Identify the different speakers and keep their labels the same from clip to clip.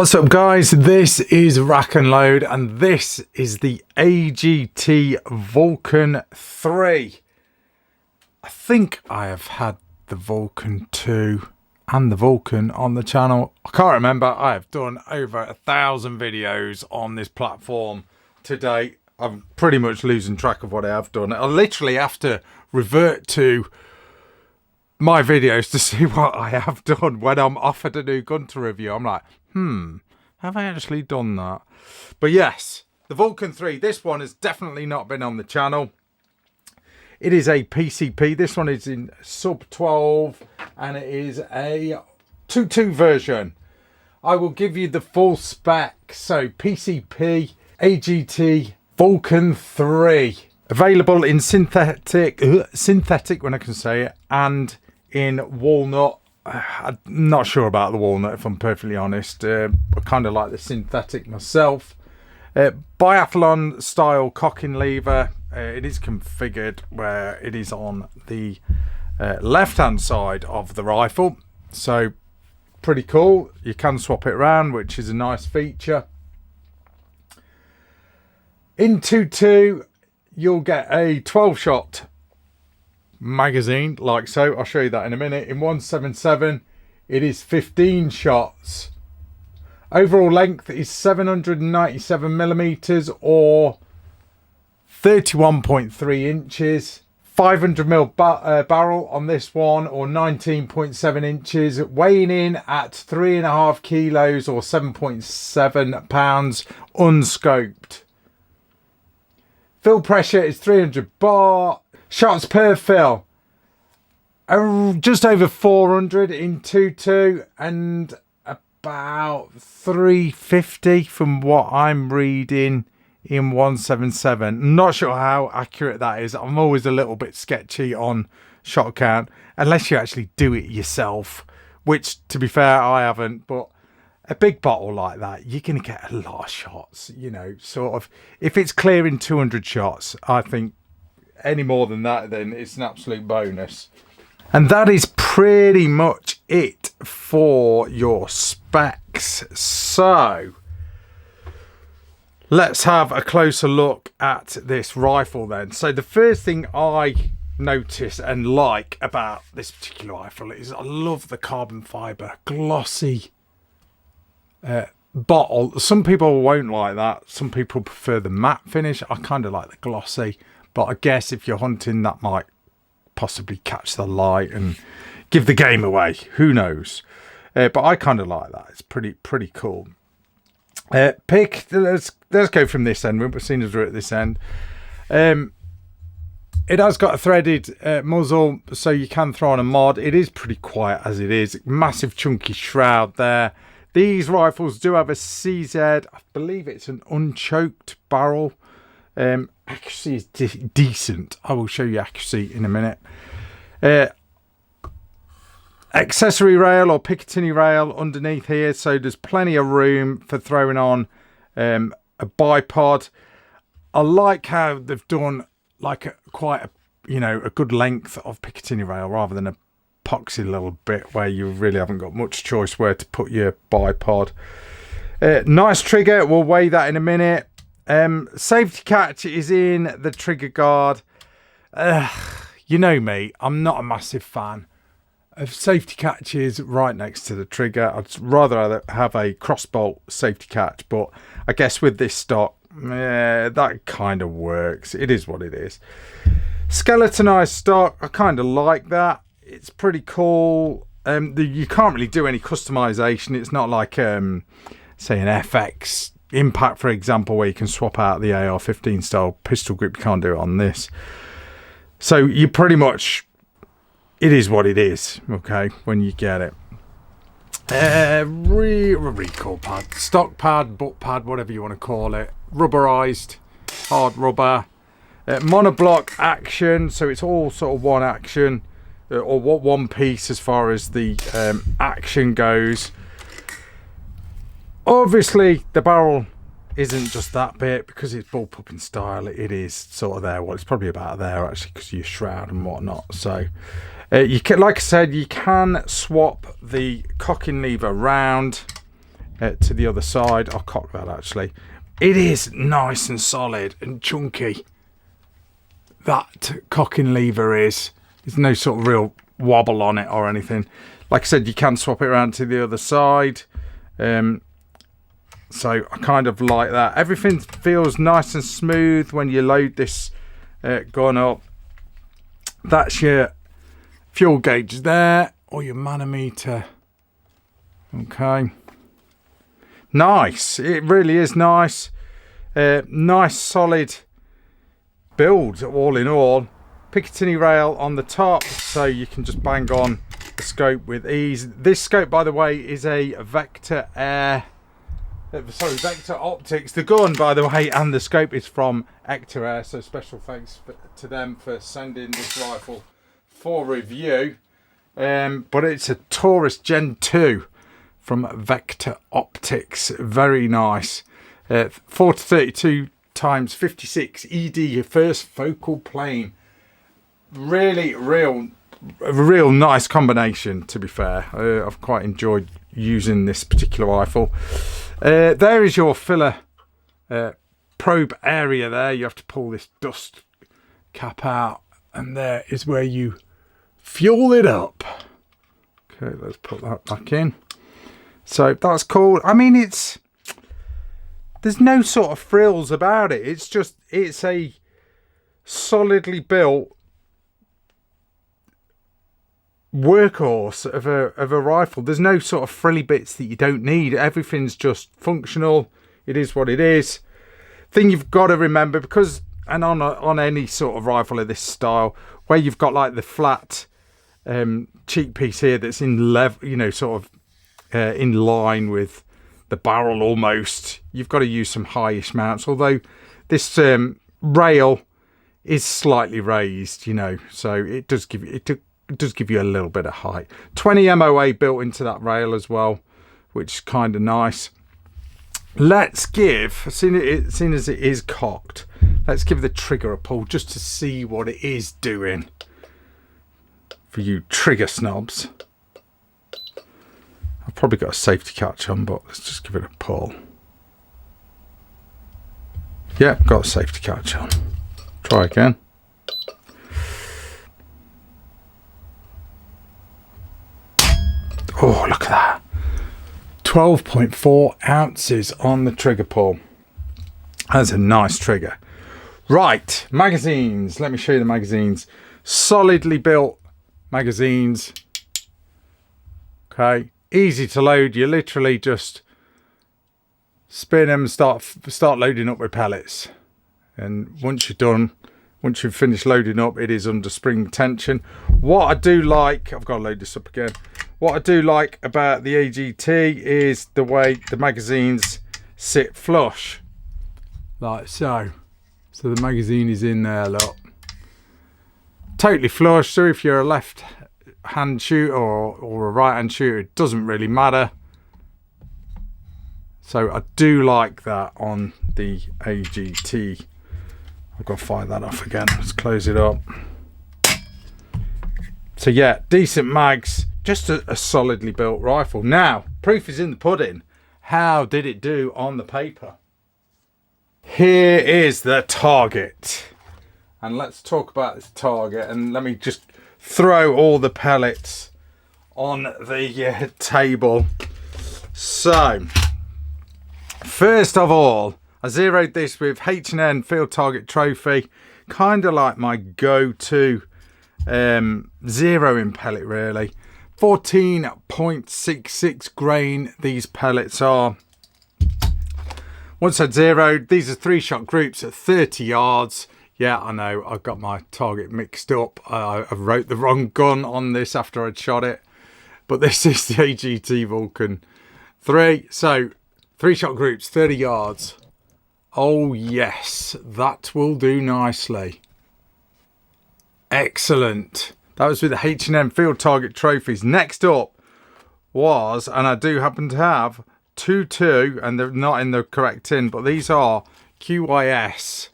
Speaker 1: What's up guys, this is RACKNLOAD and this is the AGT Vulcan 3. I think I have had the Vulcan 2 and the Vulcan on the channel. I can't remember. I have done over 1,000 videos on this platform to date. I'm pretty much losing track of what I have done. I literally have to revert to my videos to see what I have done when I'm offered a new gun to review. I'm like, have I actually done that? But yes, the Vulcan 3, this one has definitely not been on the channel. It is a PCP. This one is in sub 12 and it is a 2.2 version. I will give you the full spec. So PCP AGT Vulcan 3. Available in synthetic when I can say it, and in walnut. I'm not sure about the walnut, if I'm perfectly honest. I kind of like the synthetic myself. Biathlon style cocking lever. It is configured where it is on the left hand side of the rifle, so pretty cool. You can swap it around, which is a nice feature. In 2.2 you'll get a 12 shot magazine like so. I'll show you that in a minute. In 177 it is 15 shots. Overall length is 797 millimeters or 31.3 inches. 500mm barrel on this one, or 19.7 inches, weighing in at 3.5 kilos or 7.7 pounds unscoped. Fill pressure is 300 bar. Shots per fill, just over 400 in 2.2 and about 350 from what I'm reading in 177. Not sure how accurate that is. I'm always a little bit sketchy on shot count unless you actually do it yourself, which to be fair I haven't. But a big bottle like that, you're going to get a lot of shots, you know, sort of. If it's clearing 200 shots, I think any more than that, then it's an absolute bonus. And that is pretty much it for your specs. So let's have a closer look at this rifle then. So the first thing I notice and like about this particular rifle is I love the carbon fiber glossy bottle. Some people won't like that. Some people prefer the matte finish. I kind of like the glossy. But I guess if you're hunting, that might possibly catch the light and give the game away. Who knows? But I kind of like that. It's pretty cool. Pick. Let's go from this end. We've seen as we're at this end. It has got a threaded muzzle, so you can throw on a mod. It is pretty quiet as it is. Massive chunky shroud there. These rifles do have a CZ. I believe it's an unchoked barrel. Accuracy is decent. I will show you accuracy in a minute. Accessory rail or Picatinny rail underneath here, so there's plenty of room for throwing on a bipod. I like how they've done like quite a good length of Picatinny rail rather than a poxy little bit where you really haven't got much choice where to put your bipod. Nice trigger. We'll weigh that in a minute. Safety catch is in the trigger guard. You know me, I'm not a massive fan of safety catches right next to the trigger. I'd rather have a crossbolt safety catch, but I guess with this stock, that kind of works. It is what it is. Skeletonized stock, I kind of like that. It's pretty cool. You can't really do any customization. It's not like say an FX Impact, for example, where you can swap out the AR-15 style pistol grip. You can't do it on this. So you pretty much, it is what it is, okay, when you get it. Recoil pad, stock pad, butt pad, whatever you want to call it. Rubberized, hard rubber. Monoblock action, so it's all sort of one action, or one piece as far as the action goes. Obviously the barrel isn't just that bit because it's bullpup in style. It is sort of there. Well, it's probably about there actually because of your shroud and whatnot. So you can, like I said, you can swap the cocking lever around to the other side. I'll cock that actually. It is nice and solid and chunky. That cocking lever is. There's no sort of real wobble on it or anything. Like I said, you can swap it around to the other side. So I kind of like that. Everything feels nice and smooth when you load this gun up. That's your fuel gauge there, or your manometer. Okay. Nice. It really is nice. Nice solid build all in all. Picatinny rail on the top, so you can just bang on the scope with ease. This scope, by the way, is a Vector Optics. The gun, by the way, and the scope is from Ector Air, so special thanks to them for sending this rifle for review. But it's a Taurus Gen 2 from Vector Optics. Very nice. 4-32 times 56 ED, first focal plane. Really, real nice combination, to be fair. I've quite enjoyed using this particular rifle. There is your filler probe area there. You have to pull this dust cap out, and there is where you fuel it up. Okay, let's put that back in. So that's cool. I mean, there's no sort of frills about it. It's a solidly built workhorse of a rifle. There's no sort of frilly bits that you don't need. Everything's just functional. It is what it is. Thing you've got to remember, because and on any sort of rifle of this style, where you've got like the flat cheek piece here that's in level, you know, sort of in line with the barrel almost, you've got to use some highish mounts, although this rail is slightly raised, you know, so it does give you a little bit of height. 20 MOA built into that rail as well, which is kind of nice. Let's give, seeing as it is cocked, let's give the trigger a pull just to see what it is doing for you trigger snobs. I've probably got a safety catch on, but let's just give it a pull. Yeah, got a safety catch on. Try again. Oh, look at that. 12.4 ounces on the trigger pull. That's a nice trigger. Right, magazines. Let me show you the magazines. Solidly built magazines. Okay, easy to load. You literally just spin them, start loading up with pellets. And once you're done, once you've finished loading up, it is under spring tension. What I do like, I've got to load this up again. What I do like about the AGT is the way the magazines sit flush. Like so. So the magazine is in there, look. Totally flush, so if you're a left hand shooter or a right hand shooter, it doesn't really matter. So I do like that on the AGT. I've got to fire that off again. Let's close it up. So yeah, decent mags, just a solidly built rifle. Now, proof is in the pudding. How did it do on the paper? Here is the target. And let's talk about this target, and let me just throw all the pellets on the table. So, first of all, I zeroed this with H&N Field Target Trophy, kind of like my go-to zeroing pellet really. 14.66 grain these pellets are. Once I'd zeroed, these are 3-shot groups at 30 yards. Yeah, I know, I've got my target mixed up. I wrote the wrong gun on this after I'd shot it. But this is the AGT Vulcan 3. So, 3-shot groups, 30 yards. Oh yes, that will do nicely. Excellent. That was with the H&M Field Target Trophies. Next up was, and I do happen to have 2.2, and they're not in the correct tin, but these are QYS.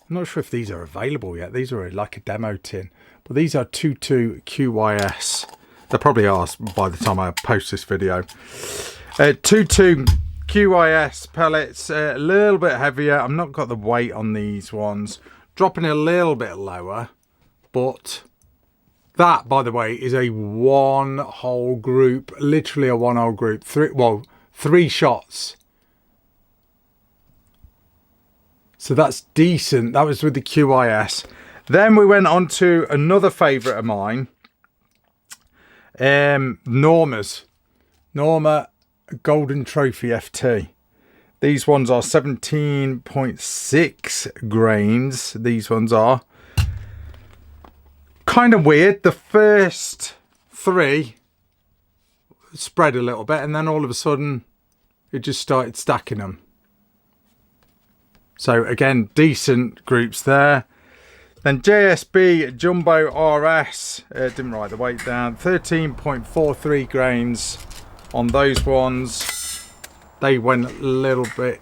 Speaker 1: I'm not sure if these are available yet. These are like a demo tin, but these are 2.2 QYS. They probably are by the time I post this video. 2.2 QIS pellets, a little bit heavier. I've not got the weight on these ones. Dropping a little bit lower, but that, by the way, is a one hole group, literally a one hole group. Three shots. So that's decent. That was with the QIS. Then we went on to another favourite of mine, Norma Golden Trophy FT. These ones are 17.6 grains. These ones are kind of weird. The first three spread a little bit, and then all of a sudden it just started stacking them. So again, decent groups there. Then JSB Jumbo RS, didn't write the weight down, 13.43 grains on those ones. They went a little bit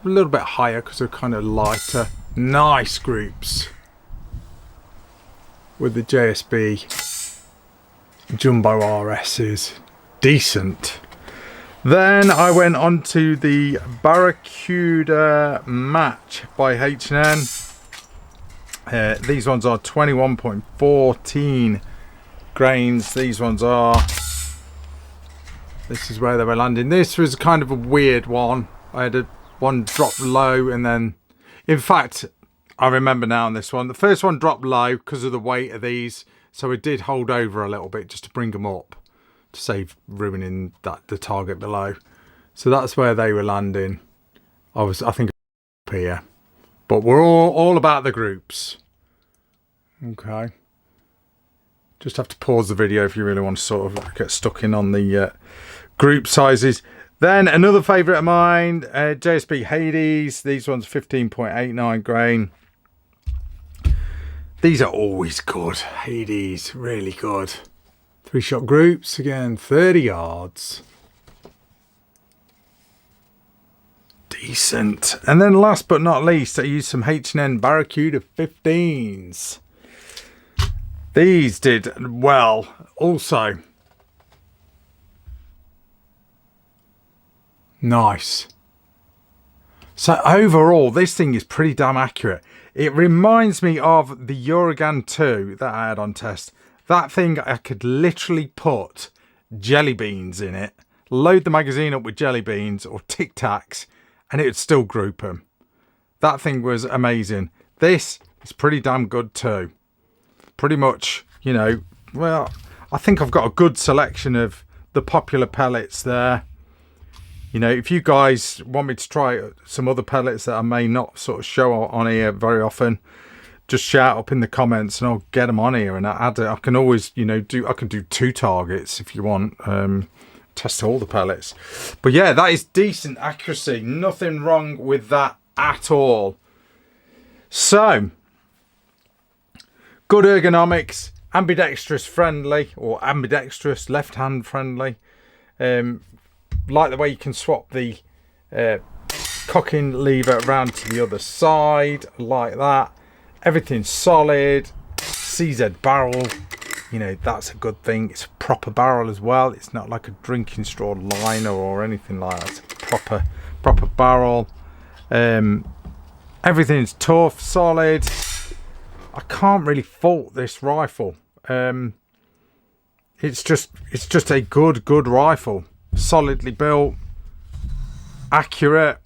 Speaker 1: higher because they're kind of lighter. Nice groups with the JSB Jumbo RSs. Decent. Then I went on to the Barracuda Match by H&N. These ones are 21.14 grains. These ones are... This is where they were landing. This was kind of a weird one. I had one drop low and then... In fact, I remember now on this one. The first one dropped low because of the weight of these. So it did hold over a little bit just to bring them up, to save ruining the target below. So that's where they were landing. I think up here, but we're all about the groups. Okay, just have to pause the video if you really want to sort of get stuck in on the group sizes. Then another favourite of mine, JSB Hades. These ones 15.89 grain. These are always good. Hades, really good. 3-shot groups, again, 30 yards. Decent. And then last but not least, I used some H&N Barracuda 15s. These did well also. Nice. So overall, this thing is pretty damn accurate. It reminds me of the Uragan 2 that I had on test. That thing, I could literally put jelly beans in it, load the magazine up with jelly beans or Tic Tacs, and it would still group them. That thing was amazing. This is pretty damn good too. Pretty much, you know, well, I think I've got a good selection of the popular pellets there. You know, if you guys want me to try some other pellets that I may not sort of show on here very often, just shout up in the comments and I'll get them on here and add it. I can always, you know, I can do 2 targets if you want. Test all the pellets. But yeah, that is decent accuracy. Nothing wrong with that at all. So, good ergonomics, ambidextrous friendly, or ambidextrous left-hand friendly. Like the way you can swap the cocking lever around to the other side, like that. Everything's solid. CZ barrel, you know, that's a good thing. It's a proper barrel as well. It's not like a drinking straw liner or anything like that. It's a proper barrel. Everything's tough, solid. I can't really fault this rifle. It's just a good rifle. Solidly built, accurate,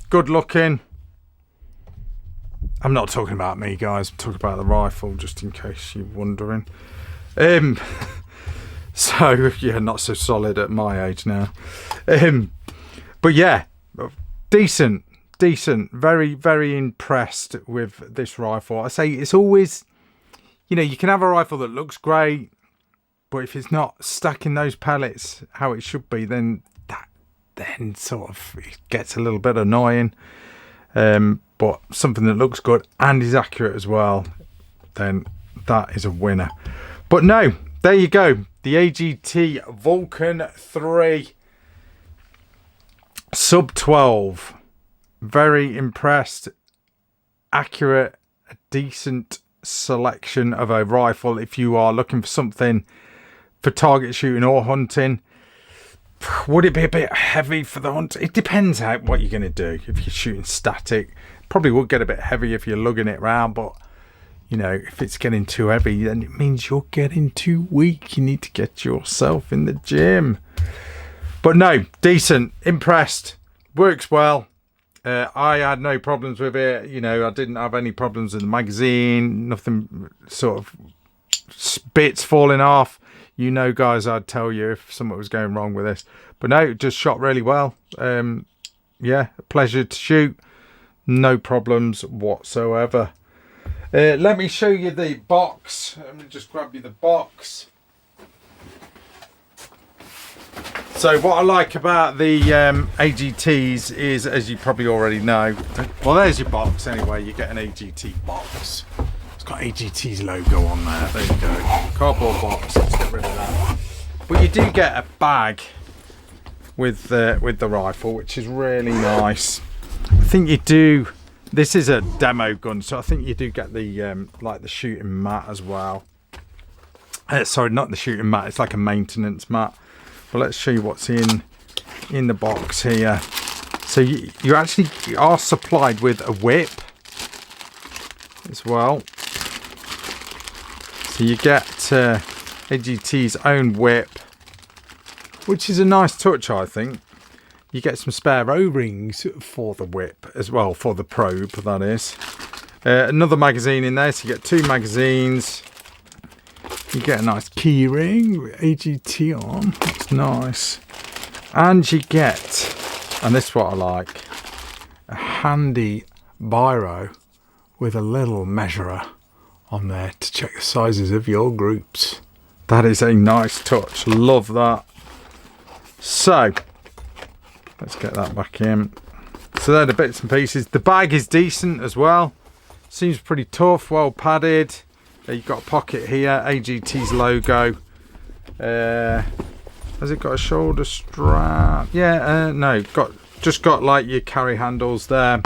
Speaker 1: good looking. I'm not talking about me, guys. I'm talking about the rifle, just in case you're wondering. So yeah, not so solid at my age now. But yeah, decent. Very impressed with this rifle. I say it's always, you know, you can have a rifle that looks great, but if it's not stacking those pellets how it should be, then sort of it gets a little bit annoying. But something that looks good and is accurate as well, then that is a winner. But no, there you go. The AGT Vulcan 3 sub 12. Very impressed. Accurate, a decent selection of a rifle if you are looking for something for target shooting or hunting. Would it be a bit heavy for the hunt? It depends what you're going to do. If you're shooting static, probably would get a bit heavy if you're lugging it around, but you know, if it's getting too heavy, then it means you're getting too weak. You need to get yourself in the gym. But no, decent, impressed, works well. I had no problems with it. You know, I didn't have any problems with the magazine, nothing sort of bits falling off. You know, guys, I'd tell you if something was going wrong with this. But no, it just shot really well. Yeah, a pleasure to shoot. No problems whatsoever. Let me show you the box. Let me just grab you the box. So what I like about the AGTs is, as you probably already know, well, there's your box anyway. You get an AGT box. It's got AGT's logo on there. There you go. Cardboard box. Let's get rid of that. But you do get a bag with the rifle, which is really nice. I think you do. This is a demo gun, so I think you do get the like the shooting mat as well. Sorry, not the shooting mat. It's like a maintenance mat. But let's show you what's in the box here. So you actually are supplied with a whip as well. So you get AGT's own whip, which is a nice touch, I think. You get some spare O-rings for the whip as well, for the probe, that is. Another magazine in there, so you get 2 magazines. You get a nice key ring with AGT on. That's nice. And you get, and this is what I like, a handy biro with a little measurer on there to check the sizes of your groups. That is a nice touch. Love that. So, let's get that back in. So they're the bits and pieces. The bag is decent as well. Seems pretty tough, well padded. You've got a pocket here, AGT's logo. Has it got a shoulder strap? Yeah, no, just got like your carry handles there.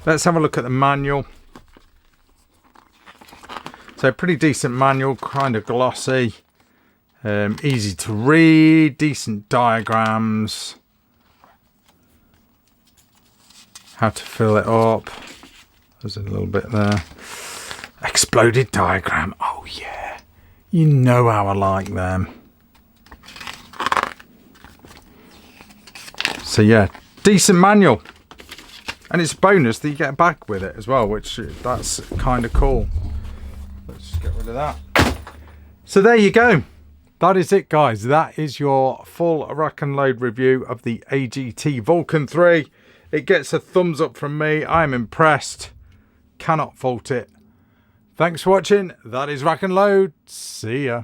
Speaker 1: Let's have a look at the manual. So pretty decent manual, kind of glossy. Easy to read, decent diagrams. How to fill it up. There's a little bit there. Exploded diagram. Oh yeah, you know how I like them. So yeah, decent manual, and it's a bonus that you get a bag with it as well, which that's kind of cool. Let's just get rid of that. So there you go. That is it, guys. That is your full rack and load review of the AGT Vulcan 3. It gets a thumbs up from me. I'm impressed. Cannot fault it. Thanks for watching. That is Rack and Load. See ya.